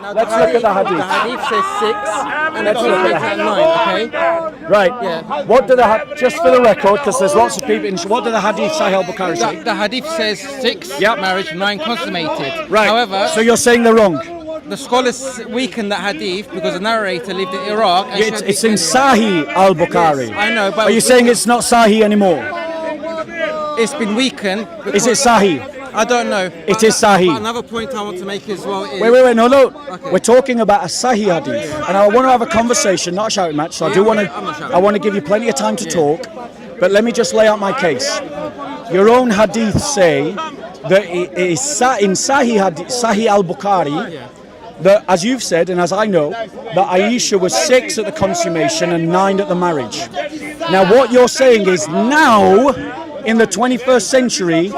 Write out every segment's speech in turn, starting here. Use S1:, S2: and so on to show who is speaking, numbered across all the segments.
S1: Let's look at the hadith.
S2: The hadith says 6, and
S1: Let's
S2: the
S1: look
S2: hadith
S1: at
S2: makes it 9, okay?
S1: Right.
S2: Yeah.
S1: What do just for the record, because there's lots of people, what do the hadith Sahih al-Bukhari say?
S2: The hadith says 6,
S1: Yep.
S2: marriage, 9 consummated.
S1: Right.
S2: However,
S1: So you're saying they're wrong?
S2: the scholars weaken that hadith because the narrator lived in Iraq. And
S1: It's in Sahih al-Bukhari.
S2: Yes, I know, but
S1: Are you saying it's not Sahih anymore?
S2: it's been weakened.
S1: Is it Sahih?
S2: I don't know.
S1: It is Sahih.
S2: But another point I want to make as well is...
S1: Wait, no.
S2: Okay.
S1: We're talking about a Sahih hadith, and I want to have a conversation, not a shouting match. So I do want to.
S2: I'm not shouting.
S1: I want to give you plenty of time to talk, but let me just lay out my case. Your own hadiths say that it is in Sahih al-Bukhari, that, as you've said and as I know, that Aisha was 6 at the consummation and 9 at the marriage. Now, what you're saying is now, in the 21st century,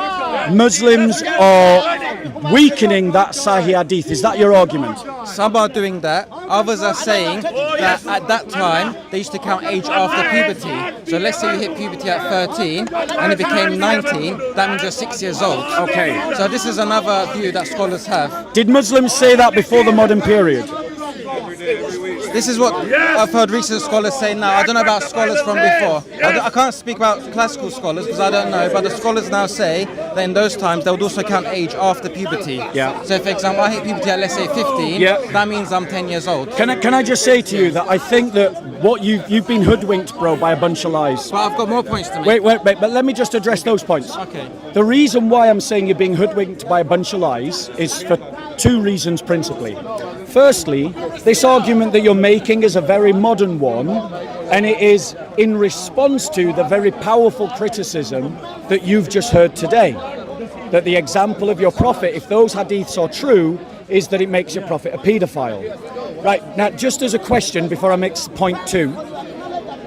S1: Muslims are weakening that Sahih hadith. Is that your argument?
S2: Some are doing that. Others are saying that at that time they used to count age after puberty. So let's say you hit puberty at 13 and it became 19. That means you're 6 years old.
S1: Okay.
S2: So this is another view that scholars have.
S1: Did Muslims say that before the modern period?
S2: This is what I've heard recent scholars say now. I don't know about scholars from before. I can't speak about classical scholars because I don't know. But the scholars now say that in those times they would also count age after puberty.
S1: Yeah.
S2: So for example, I hit puberty at let's say 15.
S1: Yeah.
S2: That means I'm 10 years old.
S1: Can I just say to you that I think that what you've been hoodwinked, bro, by a bunch of lies.
S2: But I've got more points to make.
S1: Wait, but let me just address those points.
S2: Okay.
S1: The reason why I'm saying you're being hoodwinked by a bunch of lies is for 2 reasons principally. Firstly, this argument that you're making is a very modern one, and it is in response to the very powerful criticism that you've just heard today. That the example of your prophet, if those hadiths are true, is that it makes your prophet a paedophile. Right, now just as a question before I make point 2,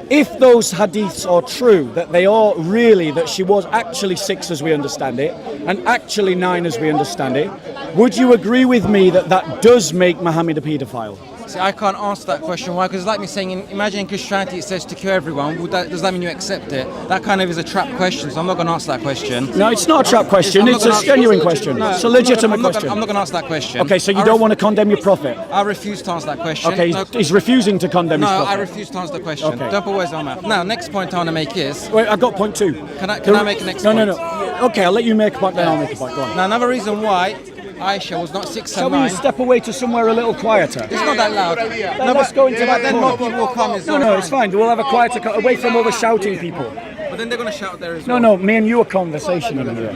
S1: if those hadiths are true, that they are really, that she was actually 6 as we understand it, and actually 9 as we understand it, would you agree with me that that does make Muhammad a paedophile?
S2: See, I can't answer that question. Why? Because it's like me saying, imagine in Christianity it says to kill everyone. Does that mean you accept it? That kind of is a trap question, so I'm not going to answer that question.
S1: No, it's not a trap question. It's a genuine question. It's a legitimate question.
S2: I'm not going to answer that question.
S1: Okay, so you don't want to condemn your prophet?
S2: I refuse to answer that question.
S1: Okay, he's refusing to condemn his prophet.
S2: No, I refuse to answer the question.
S1: Okay.
S2: Don't put words in my mouth. Now, next point I want to make is...
S1: Wait, I've got point 2.
S2: Can I make the next point?
S1: No. Okay, I'll let you make a point, then I'll make a point. Go on.
S2: Now, another reason why Aisha was not 6
S1: Shall
S2: and
S1: we
S2: 9...
S1: step away to somewhere a little quieter?
S2: It's not that loud.
S1: No, let's go into that
S2: Then
S1: corner.
S2: more people will come as well.
S1: No, it's fine. We'll have a quieter, away from all the shouting people.
S2: But then they're going to shout there as well.
S1: No, me and you are conversation in here.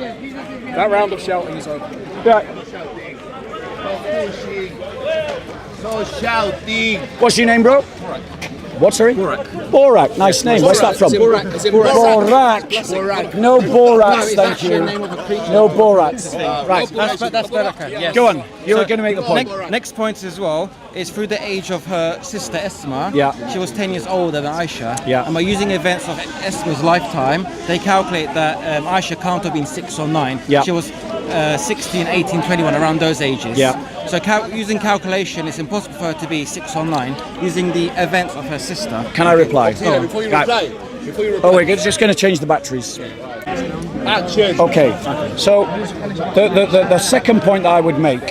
S3: That round of shouting is over.
S1: Right.
S3: No shouting.
S1: What's your name, bro? What, sorry? Borak. Nice name. Where's that from?
S3: Borak.
S1: Borak. No Borats, thank you. No Borats. Right.
S2: That's better. Yes.
S1: Go on. You were going to make a point.
S2: Next point as well is through the age of her sister Esma.
S1: Yeah.
S2: She was 10 years older than Aisha.
S1: Yeah.
S2: And by using events of Esma's lifetime, they calculate that Aisha can't have been 6 or 9.
S1: Yeah.
S2: She was 16, 18, 21, around those ages.
S1: Yeah.
S2: So using calculation, it's impossible for her to be 6 or 9 using the events of her sister.
S1: Can I reply?
S3: Before you reply.
S1: Oh, we're just going to change the batteries.
S3: Action.
S1: Okay. So the second point that I would make,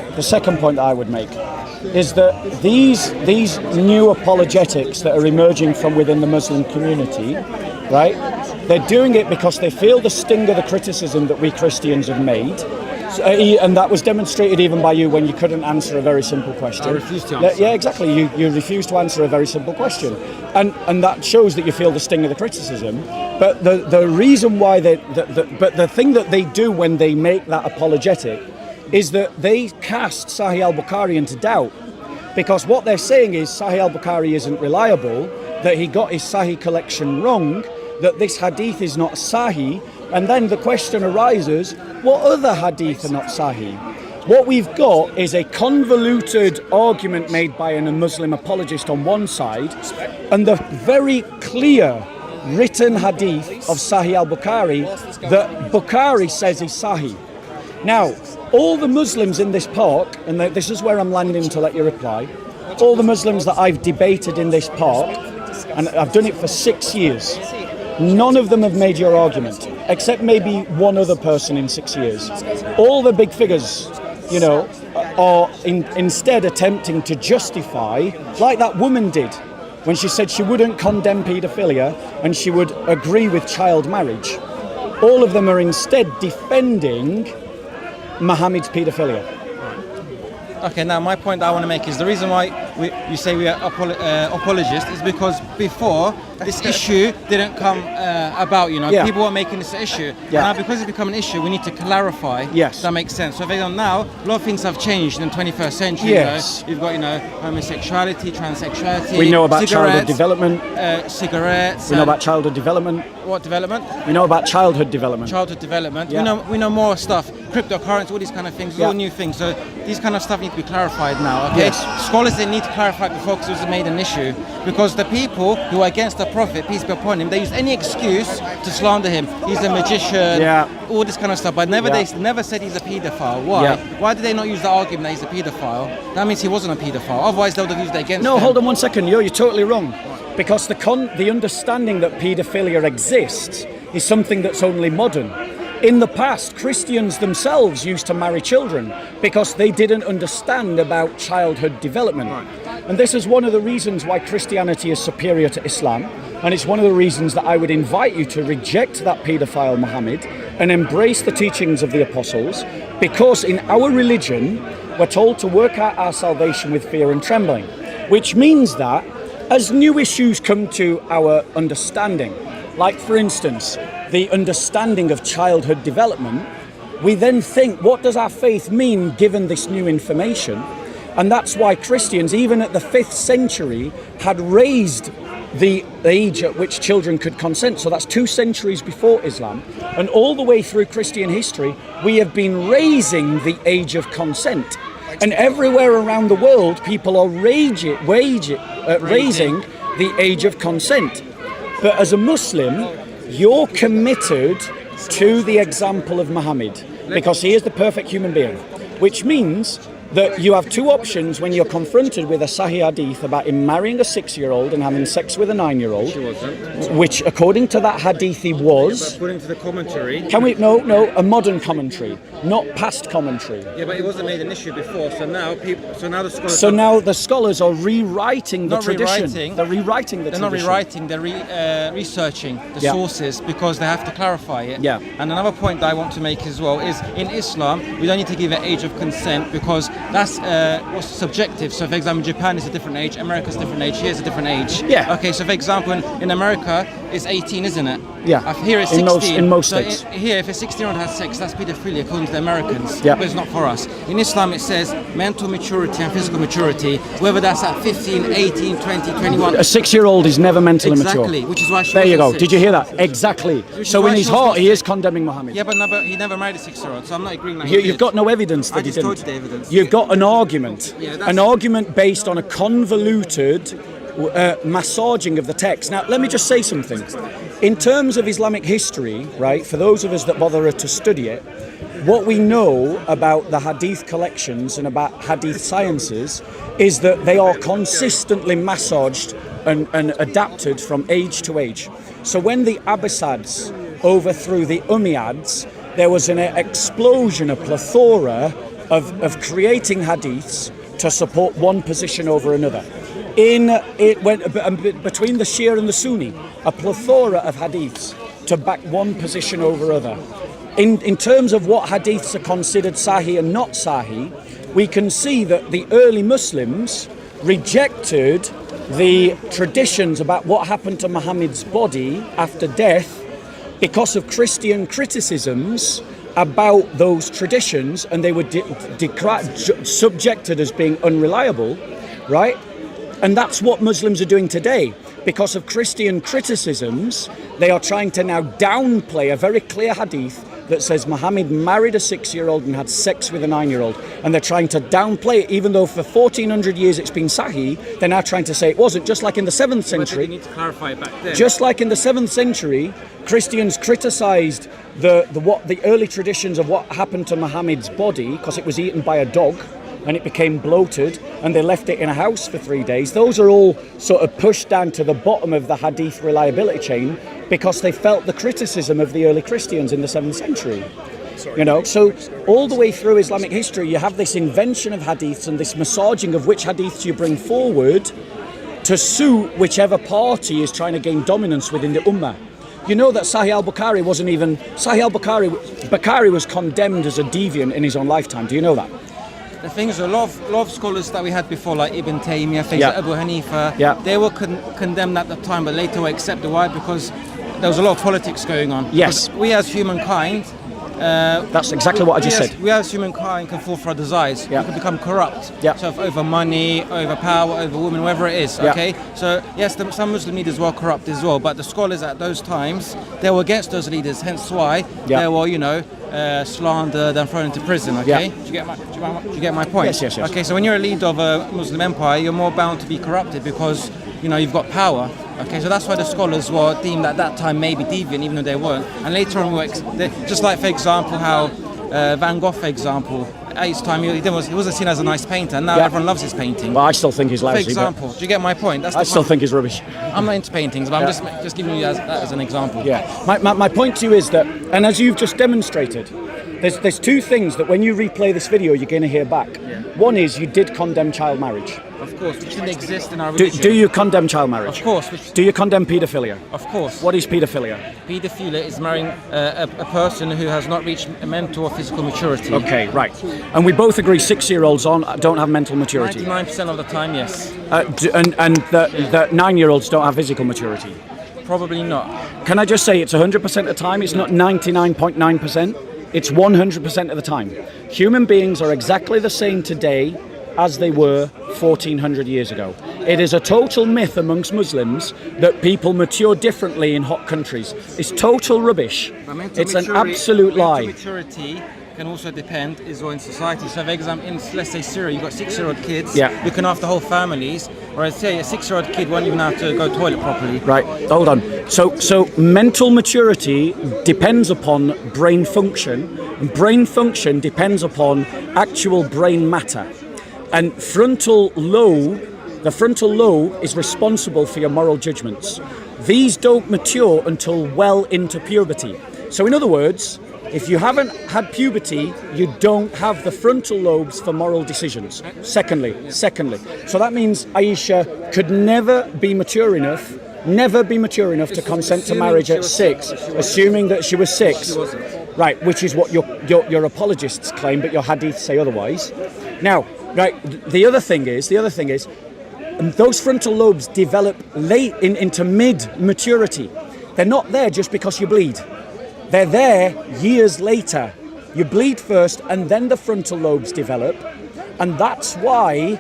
S1: is that these new apologetics that are emerging from within the Muslim community, right? They're doing it because they feel the sting of the criticism that we Christians have made. And that was demonstrated even by you when you couldn't answer a very simple question.
S3: I refused to answer.
S1: Yeah, exactly. You refused to answer a very simple question. And that shows that you feel the sting of the criticism. But the reason why but the thing that they do when they make that apologetic is that they cast Sahih al-Bukhari into doubt. Because what they're saying is Sahih al-Bukhari isn't reliable, that he got his Sahih collection wrong, that this hadith is not Sahih, and then the question arises, what other hadith are not Sahih? What we've got is a convoluted argument made by a Muslim apologist on one side, and the very clear written hadith of Sahih al-Bukhari that Bukhari says is Sahih. Now, all the Muslims in this park, and this is where I'm landing to let you reply, all the Muslims that I've debated in this park, and I've done it for 6 years, none of them have made your argument, except maybe one other person in 6 years. All the big figures, are instead attempting to justify, like that woman did, when she said she wouldn't condemn paedophilia and she would agree with child marriage. All of them are instead defending Muhammad's paedophilia.
S2: Okay, now my point that I want to make is the reason why you say we are apologists is because before this issue didn't come about,
S1: Yeah.
S2: people were making this an issue.
S1: Yeah.
S2: Now because it's become an issue, we need to clarify.
S1: Yes.
S2: That makes sense. So for example, now a lot of things have changed in the 21st century.
S1: Yes.
S2: You've got homosexuality, transsexuality.
S1: We know about childhood
S2: cigarettes,
S1: development.
S2: Cigarettes.
S1: We know about childhood development.
S2: what development?
S1: We know about childhood development.
S2: Childhood development.
S1: Yeah.
S2: We know more stuff. Cryptocurrency, all these kind of things,
S1: Yeah.
S2: all new things. So these kind of stuff need to be clarified now. Okay.
S1: Yes.
S2: Scholars, they need to clarify it before, because it was made an issue. Because the people who are against the Prophet, peace be upon him, they use any excuse to slander him. He's a magician.
S1: Yeah.
S2: All this kind of stuff. But
S1: Yeah.
S2: they never said he's a paedophile. Why?
S1: Yeah.
S2: Why did they not use the argument that he's a paedophile? That means he wasn't a paedophile. Otherwise, they would have used it against
S1: No,
S2: him.
S1: hold on one second. You're totally wrong. Because the understanding that paedophilia exists is something that's only modern. In the past, Christians themselves used to marry children because they didn't understand about childhood development. And this is one of the reasons why Christianity is superior to Islam. And it's one of the reasons that I would invite you to reject that paedophile Muhammad and embrace the teachings of the apostles, because in our religion, we're told to work out our salvation with fear and trembling, which means that as new issues come to our understanding, like for instance, the understanding of childhood development, we then think, what does our faith mean given this new information? And that's why Christians, even at the 5th century, had raised the age at which children could consent. So that's 2 centuries before Islam. And all the way through Christian history, we have been raising the age of consent. And everywhere around the world, people are raising the age of consent. But as a Muslim, you're committed to the example of Muhammad, because he is the perfect human being, which means that you have 2 options when you're confronted with a Sahih Hadith about him marrying a 6-year-old and having sex with a 9-year-old, which according to that Hadith he was.
S2: According to the commentary.
S1: No, a modern commentary, not past commentary.
S2: Yeah, but it wasn't made an issue before, so now the scholars.
S1: So now the scholars are rewriting the
S2: Not
S1: tradition.
S2: rewriting.
S1: They're rewriting the
S2: They're
S1: tradition.
S2: not rewriting, they're researching the
S1: Yeah.
S2: sources, because they have to clarify it.
S1: Yeah.
S2: And another point that I want to make as well is, in Islam, we don't need to give an age of consent, because that's what's subjective. So for example, Japan is a different age, America's a different age, here's a different age.
S1: Yeah.
S2: Okay, so for example, in America, it's 18, isn't it?
S1: Yeah.
S2: Here it's 16.
S1: In most
S2: so
S1: states.
S2: Here, if a 16-year-old has sex, that's pedophilia according to the Americans.
S1: Yeah.
S2: But it's not for us. In Islam, it says mental maturity and physical maturity, whether that's at 15, 18, 20, 21.
S1: A 6-year-old is never mentally
S2: Exactly,
S1: mature.
S2: which is why she
S1: There you
S2: wasn't
S1: go.
S2: 6.
S1: Did you hear that? Exactly.
S2: Which is
S1: So
S2: why
S1: in his
S2: she was
S1: heart,
S2: not
S1: he is
S2: 6.
S1: condemning Muhammad.
S2: Yeah, but no, but he never married a 6-year-old, so I'm not agreeing that he
S1: You've
S2: did.
S1: got no evidence that
S2: I
S1: he
S2: just
S1: didn't.
S2: told you the evidence.
S1: You've got an argument.
S2: Yeah, that's-
S1: An argument based on a convoluted massaging of the text. Now, let me just say something. In terms of Islamic history, right, for those of us that bother to study it, what we know about the hadith collections and about hadith sciences is that they are consistently massaged and adapted from age to age. So when the Abbasids overthrew the Umayyads, there was an explosion, a plethora of creating hadiths to support one position over another. Between the Shia and the Sunni, a plethora of hadiths to back one position over other. In terms of what hadiths are considered sahih and not sahih, we can see that the early Muslims rejected the traditions about what happened to Muhammad's body after death because of Christian criticisms about those traditions, and they were subjected as being unreliable, right? And that's what Muslims are doing today. Because of Christian criticisms, they are trying to now downplay a very clear hadith that says Muhammad married a 6-year-old and had sex with a 9-year-old. And they're trying to downplay it, even though for 1400 years it's been sahih, they're now trying to say it wasn't, just like in the 7th century.
S2: You need to clarify it back then.
S1: Just like in the 7th century, Christians criticised the early traditions of what happened to Muhammad's body because it was eaten by a dog and it became bloated and they left it in a house for 3 days. Those are all sort of pushed down to the bottom of the hadith reliability chain because they felt the criticism of the early Christians in the 7th century. You know, so all the way through Islamic history, you have this invention of hadiths and this massaging of which hadiths you bring forward to suit whichever party is trying to gain dominance within the ummah. You know that Sahih al-Bukhari wasn't even... Bukhari was condemned as a deviant in his own lifetime. Do you know that?
S2: The thing is, a lot of scholars that we had before, like Ibn Taymiyyah, things like Abu Hanifa, they were condemned at the time, but later were accepted. Why? Because there was a lot of politics going on.
S1: Yes.
S2: Because we as humankind...
S1: that's exactly what I just said.
S2: We as humankind can fall for our desires. We can become corrupt. So over money, over power, over women, whatever it is. Okay. So yes, some Muslim leaders were corrupt as well, but the scholars at those times, they were against those leaders. Hence why they were, slandered and thrown into prison. Okay. Do you get my point?
S1: Yes.
S2: Okay. So when you're a leader of a Muslim empire, you're more bound to be corrupted because you've got power. Okay, so that's why the scholars were deemed at that time maybe deviant, even though they weren't. And later on, just like, for example, how Van Gogh, for example, at his time, he wasn't seen as a nice painter, and now everyone loves his painting.
S1: Well, I still think he's lousy.
S2: For example, do you get my point?
S1: I still think he's rubbish.
S2: I'm not into paintings, but I'm just giving you that as an example.
S1: Yeah, my point to you is that, and as you've just demonstrated, there's two things that when you replay this video, you're going to hear back. One is you did condemn child marriage.
S2: Of course, which didn't exist in our religion.
S1: Do you condemn child marriage?
S2: Of course.
S1: Do you condemn paedophilia?
S2: Of course.
S1: What is paedophilia?
S2: Paedophilia is marrying a person who has not reached mental or physical maturity.
S1: Okay, right. And we both agree 6-year-olds don't have mental maturity.
S2: 99% of the time, yes.
S1: And the 9-year-olds don't have physical maturity?
S2: Probably not.
S1: Can I just say it's 100% of the time? It's not 99.9%. It's 100% of the time. Human beings are exactly the same today as they were 1400 years ago. It is a total myth amongst Muslims that people mature differently in hot countries. It's total rubbish. It's an absolute lie.
S2: Maturity can also depend as well in society. So, for example, in let's say Syria, you've got 6-year-old kids looking after whole families, whereas say a 6-year-old kid won't even have to go to the toilet properly.
S1: Right, hold on. So mental maturity depends upon brain function, and brain function depends upon actual brain matter. And the frontal lobe is responsible for your moral judgments. These don't mature until well into puberty. So in other words, if you haven't had puberty, you don't have the frontal lobes for moral decisions. Secondly. So that means Aisha could never be mature enough to consent to marriage at 6, assuming that she was 6. Right, which is what your apologists claim, but your hadiths say otherwise. Now, right, the other thing is, those frontal lobes develop late into mid-maturity. They're not there just because you bleed. They're there years later. You bleed first, and then the frontal lobes develop, and that's why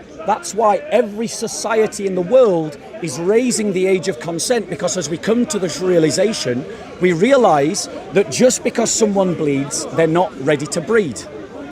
S1: every society in the world is raising the age of consent, because as we come to this realization, we realize that just because someone bleeds, they're not ready to breed.